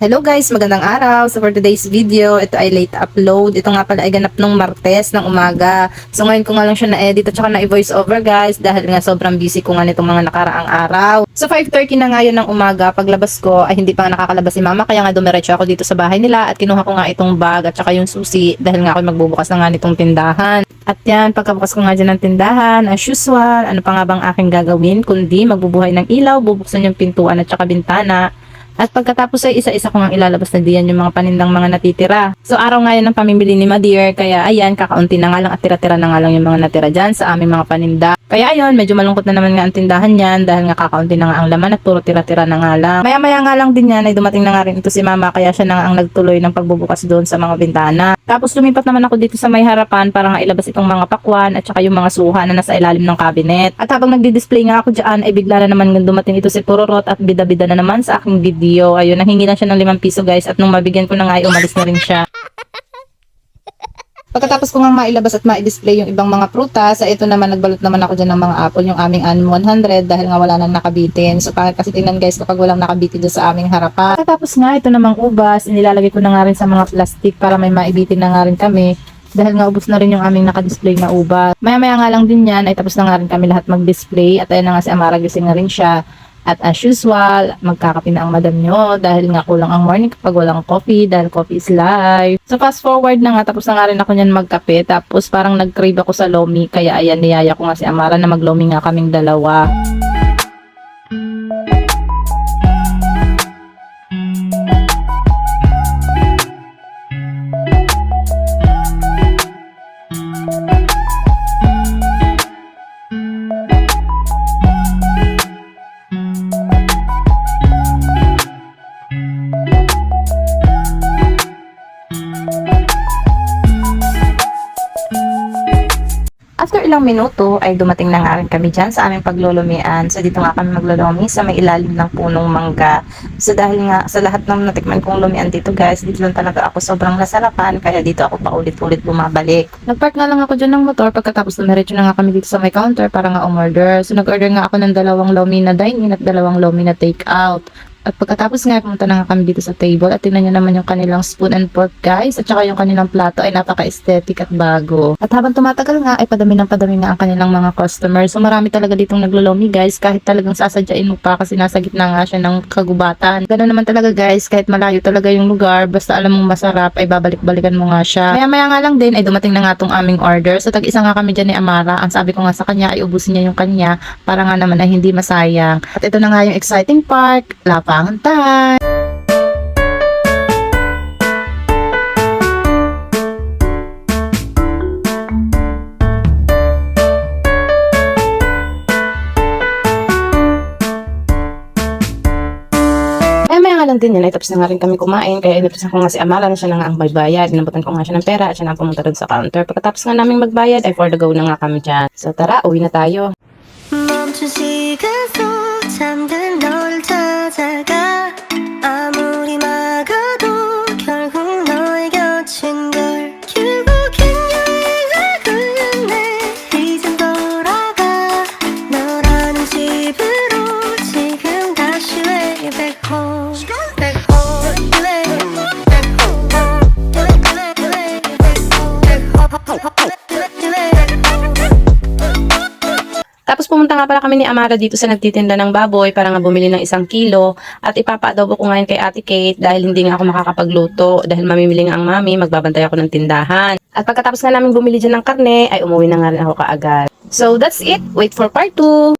Hello guys, magandang araw. So for today's video, ito ay late upload. Ito nga pala ay ganap nung Martes ng umaga. So ngayon ko nga lang siya na-edit at saka na-voice over guys dahil nga sobrang busy ko nga nitong mga nakaraang araw. So 5:30 na nga yun ng umaga. Paglabas ko ay hindi pa nga nakakalabas si mama kaya nga dumiretso ako dito sa bahay nila at kinuha ko nga itong bag at saka yung susi dahil nga ako magbubukas na nga nitong tindahan. At yan, pagkabukas ko nga dyan ng tindahan, as usual, ano pa nga bang aking gagawin kundi magbubuhay ng ilaw, bubuksan yung pintuan at saka bintana. At pagkatapos ay isa-isa ko nga ilalabas na diyan yung mga panindang mga natitira. So araw nga yun ng pamimili ni Madir, kaya ayan, kakaunti na nga lang at tira-tira na nga lang yung mga natira dyan sa aming mga paninda. Kaya ayun, medyo malungkot na naman nga ang tindahan yan dahil nga kakaunti na nga ang laman at puro tira-tira na nga lang. Maya-maya nga lang din yan ay dumating na nga rin ito si mama kaya siya na nga ang nagtuloy ng pagbubukas doon sa mga bintana. Tapos lumipat naman ako dito sa may harapan para nga ilabas itong mga pakwan at saka yung mga suha na nasa ilalim ng cabinet. At habang nagdi-display nga ako dyan ay bigla na naman dumating ito si Pururot at bida-bida na naman sa aking video. Ayun, nanghingi lang siya ng 5 piso guys at nung mabigyan ko na nga ay umalis na rin siya. Pagkatapos ko nga mailabas at ma-display yung ibang mga prutas, ito naman nagbalot naman ako dyan ng mga apple, yung aming Anim 100 dahil nga wala nang nakabitin. So kasi tingnan guys kapag walang nakabitin dyan sa aming harapan. Pagkatapos nga ito namang ubas, inilalagay ko na nga rin sa mga plastic para may maibitin na nga rin kami. Dahil nga ubos na rin yung aming nakadisplay na ubas. Maya-maya nga lang din yan ay tapos na nga rin kami lahat mag-display at ayun na nga si Amara gising na rin siya. At as usual, magkakape na ang madam nyo dahil nga kulang ang morning kapag walang coffee dahil coffee is life. So fast forward na nga, tapos na nga rin ako niyan magkape. Tapos parang nag-crave ako sa lomi kaya ayan, niyaya ko nga si Amara na mag-lomi nga kaming dalawa. After ilang minuto ay dumating na nga rin kami dyan sa aming paglulumian. So dito nga kami maglulumi sa may ilalim ng punong mangga. So dahil nga sa lahat ng natikman kong lumian dito guys, dito lang talaga ako sobrang nasarapan kaya dito ako paulit-ulit bumabalik. Nagpark nga lang ako dyan ng motor pagkatapos dumiretso na nga kami dito sa may counter para nga umorder. So nag-order nga ako ng 2 lomi na dine-in at 2 lomi na take-out. At pagkatapos nga, pumunta na nga kami dito sa table at tingnan nyo naman yung kanilang spoon and fork guys at saka yung kanilang plato ay napaka-aesthetic at bago. At habang tumatagal nga ay padami nga ang kanilang mga customers. So marami talaga ditong naglo-lomi guys kahit talagang sasadyain mo pa kasi nasa gitna nga siya ng kagubatan. Ganoon naman talaga guys kahit malayo talaga yung lugar basta alam mong masarap ay babalik-balikan mo nga siya. Maya-maya nga lang din ay dumating na nga tong aming order. So tag-isa nga kami dyan ni Amara. Ang sabi ko nga sa kanya ay ubusin niya yung kanya para nga naman ay hindi masayang. At ito na nga yung exciting part. Lapangan time! Maya nga lang din yan ay tapos na nga rin kami kumain kaya inapisan ko nga si Amara na siya na nga ang baybayad. Inabutan ko nga siya ng pera at siya na pumunta dun sa counter. Pagkatapos nga namin magbayad ay for the go na nga kami dyan. So tara, uwi na tayo. 멈춘 시간 속 잠든 너를 찾아가 아무리 막아도 결국 너의 곁인 걸 결국엔 여행을 걸렸네 이젠 돌아가 너라는 집으로 지금 다시 way back home back home way back home way back home Tapos pumunta nga pala kami ni Amara dito sa nagtitinda ng baboy para nga bumili ng 1 kilo at ipapa-adobo ko ngayon kay Ate Kate dahil hindi nga ako makakapagluto dahil mamimili nga ang mami, magbabantay ako ng tindahan. At pagkatapos nga namin bumili dyan ng karne ay umuwi na nga rin ako kaagad. So that's it, wait for part 2!